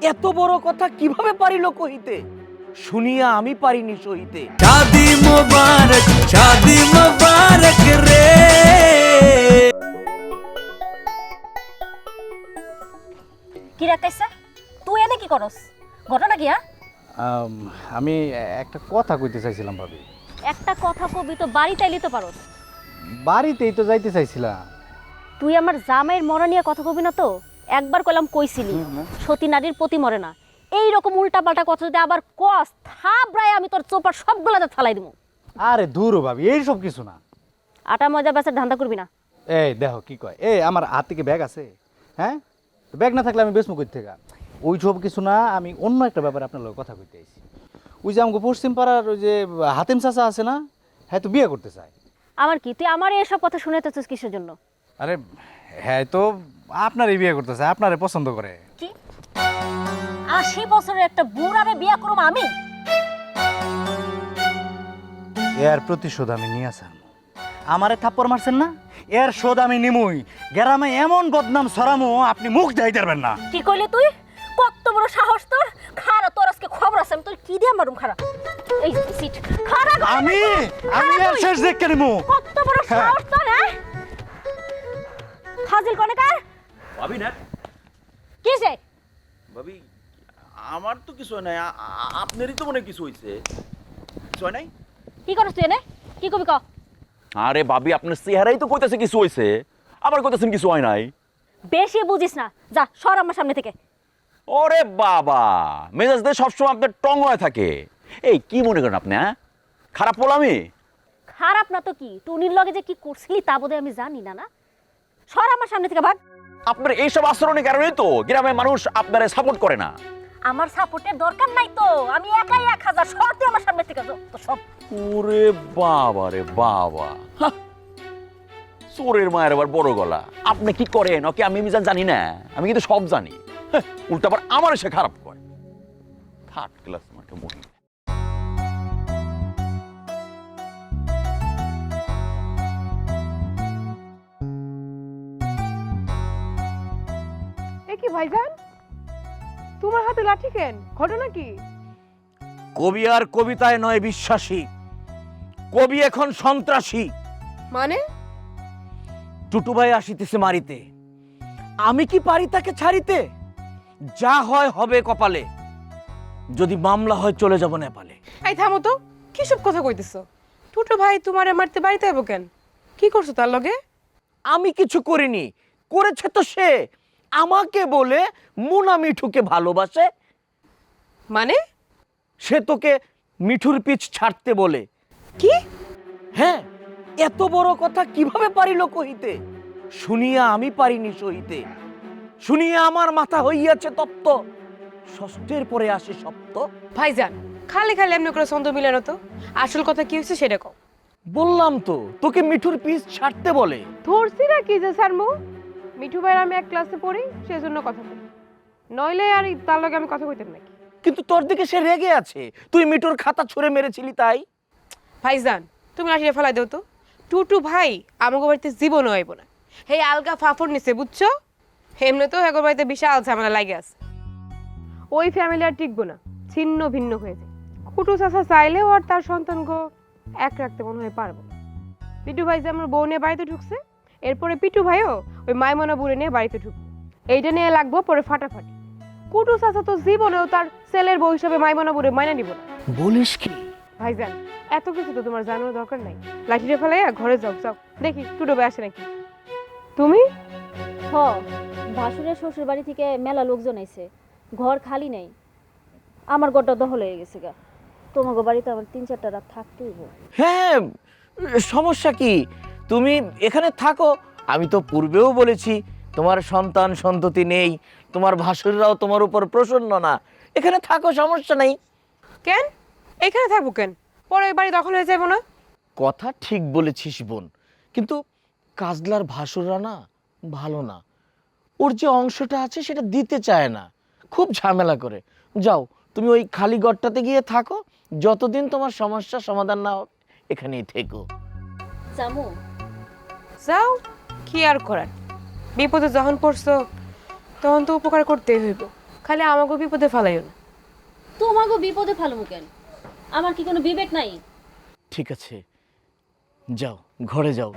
এত বড় কথা কিভাবে পারিল কহিতে, শুনিয়া আমি পারিনি সহিতে। শাদি মুবারক রে। কি রাখাইছে তুই এনে কি করস? ঘটনা কি? আমি একটা কথা কইতে চাইছিলাম ভাবি। একটা কথা কবি তো বাড়িতে এলি তো পারস। বাড়িতেই তো যাইতে চাইছিলাম। তুই আমার জামাইয়ের মরা নিয়ে কথা কবি না তো? একবার কইলাম কইছিলি সতী নারীর প্রতি মরে না। এই রকম উল্টা পাল্টা কথা যদি আবার কস থাবড়ায় আমি তোর চোপার সবগুলাতে ফালাই দিব। আরে দূর ভাবি, এই সব কিছু না। আটা মজা বেচার ধান্দা করবি না। এই দেখো কি কয়, এই আমার হাত থেকে ব্যাগ আছে, হ্যাঁ? ব্যাগ না থাকলে আমি বেসমু কই থেকে? ওই সব কিছু না, আমি অন্য একটা ব্যাপারে আপনার লগে কথা কইতে আইছি। ওই যে আমাকে পশ্চিম পাড়ার ওই যে হাতিম চাচা আছে না, হ্যাঁ তো বিয়ে করতে চায়। আমার কি তুই আমার এসব কথা শুনাইতেছিস কিসের জন্য? আরে হ্যাঁ তো আপনারই বিয়ে করতে চায়, আপনারে পছন্দ করে। কি 80 বছরের একটা বুড়ারে বিয়ে করব আমি? এর প্রতিশোধ আমি নিয়ে আসলাম। আমারে থাপ্পড় মারছেন না, এর শোধ আমি নিমুই। গ্রামে এমন বদনাম ছড়ামু আপনি মুখ দেখাইতে পারবেন না। কি কইলি তুই? কত বড় সাহস তোর! খারা তোর আজকে খবর আছে, আমি তোর কি দিয়ে মারুম খারা। এই সিট খারা আমি এর শেষ দেখে নিমু। কত বড় সাহস তোর! হ্যাঁ ফাজিল কোনে কার ভাবি না কিসে? ভাবি, আমার তো কিছু হয় নাই, আপনারই তো মনে কিছু হইছে। কিছু হয় নাই? কি করছ তুই এনে? কি কবি ক? আরে ভাবি, আপনার চেহারাই তো কইতাছে কিছু হইছে, আবার কইতাছেন কিছু হয় নাই। বেশি বুঝিস না, যা সর আমার সামনে থেকে। ওরে বাবা, মেজাজ দিয়ে সবসময় আপনার টং হয়ে থাকে। এই কি মনে করেন আপনি? হ্যাঁ, খারাপ বললামই? খারাপ না তো কি, টুনির লগে যে কি করছিলি তা বোধহয় আমি জানি না। না সর আমার সামনে থেকে ভাগ। আপনার এইসব আচরণের কারণেই তো গ্রামের মানুষ আপনারে সাপোর্ট করে না। আমার সাপোর্টের দরকার নাই তো, আমি একাই 1000। সর তুই আমার সামনে থেকে, তো সব। ওরে বাবা রে বাবা, হাহ, চোরের মায়ের আবার বড় গলা। আপনি কি করেন ওকে আমি মিজান জানি না, আমি কিন্তু সব জানি। হ্যাঁ, উল্টা আবার আমার এসে খারাপ কয়। থার্ড ক্লাস মাঠে মহিলা। এ কি ভাইজান, তোমার হাতে লাঠি কেন? ঘটনা কি? কবি আর কবিতায় নয় বিশ্বাসী, কবি এখন সন্ত্রাসী। মানে? টুটু ভাই আসিতেছে মারিতে, আমি কি পারি তাকে ছাড়িতে? যা হয় হবে কপালে, যদি মামলা হয় চলে যাব নেপালে। এই থামো তো, কি সব কথা কইতেছো? টুটু ভাই তোমারে মারতে বাড়িতে আইবো কেন? কি করছো তার লগে? আমি কিছু করিনি, করেছে তো সে। আমাকে বলে মুনা মিঠুকে ভালোবাসে। মানে? সে তোকে মিঠুর পিছ ছাড়তে বলে। কি? হ্যাঁ, এত বড় কথা কিভাবে পারিল কহিতে, শুনিয়া আমি পারিনি সহিতে। শুনিয়া আমার মাথা হইয়াছে তপ্ত, ষষ্ঠের পরে আসে সপ্ত। ভাইজান খালি খালি এমনি করে ছন্দ মিলানো তো, আসল কথা কি হয়েছে সেটা কও। বললাম তো তোকে মিঠুর পিছ ছাড়তে বলে। ধরছি না কি যে স্যারমু, মিঠু ভাইয়ের আমি এক ক্লাসে পড়ি সেজন্য কথা বলি, নইলে আর তার লগে আমি কথা কইতাম নাকি? কিন্তু তোর দিকে সে রেগে আছে, তুই মিঠুর খাতা ছুঁড়ে মেরেছিলি তাই। ভাইজান তুমি লাঠিটা ফেলাই দাও তো। টুটু ভাই আমাকে বাড়িতে জীবনও আইব না, হে আলগা ফাফড় নিছে বুঝছো? এমনি তো হেগোর বাড়িতে বিশাল ঝামেলা লাগে আছে। ওই ফ্যামিলি আর টিকবো না, ছিন্ন ভিন্ন হয়ে যায়। কুটু চাচা চাইলেও আর তার সন্তানকে এক রাখতে মনে হয় পারবো না। পিটু ভাই যে আমার বউ নিয়ে বাড়িতে ঢুকছে, এরপরে পিটু ভাইও ওই মাইমনা বুড়ে নিয়ে বাড়িতে ঢুকবে। এইটা নিয়ে লাগবো পরে ফাটাফাটি। কুটু চাচা তো জীবনেও তার ছেলের বউ হিসাবে মাইমনা বুড়ে মাইনা নিব না। বলিস কি? ভাইজান এত কিছু তো তোমার জানার দরকার নাই, লাঠিটা ফেলাইয়া ঘরে যাও, যাও দেখি টুটু ভাই আসে নাকি। তুমি হ, ভাসুরের শ্বশুর বাড়ি থেকে মেলা লোকজন আইছে, ঘর খালি নেই। আমার ঘরটা দখল হয়ে গেছে গা। তোমাকে বাড়িতে আমার 3-4টা রাত থাকতে হইব। হ্যাঁ, সমস্যা কি? তুমি এখানে থাকো। আমি তো পূর্বেও বলেছি তোমার সন্তান সন্ততি নেই, তোমার ভাসুররাও তোমার উপর প্রসন্ন না। এখানে থাকো, সমস্যা নেই। কেন এখানে থাকবো কেন? পরে ওই বাড়ি দখল হয়ে যাবো না? কথা ঠিক বলেছিস বোন, কিন্তু কাজলার ভাসুররা না ভালো না। ওর যে অংশটা আছে সেটা দিতে চায় না, খুব ঝামেলা করে। যাও তুমি ওই খালি ঘরটাতে গিয়ে থাকো, যতদিন তোমার সমস্যার সমাধান না হবে এখানেই থেকো। জামু যাও, কি আর করার, বিপদে যখন পড়ছো তখন তো উপকার করতেই হইব। খালি আমাকে বিপদে ফেলাইও না। তোমাকে বিপদে ফেলবো কেন? আমার কি কোনো বিবেক নাই? ঠিক আছে, যাও ঘরে যাও।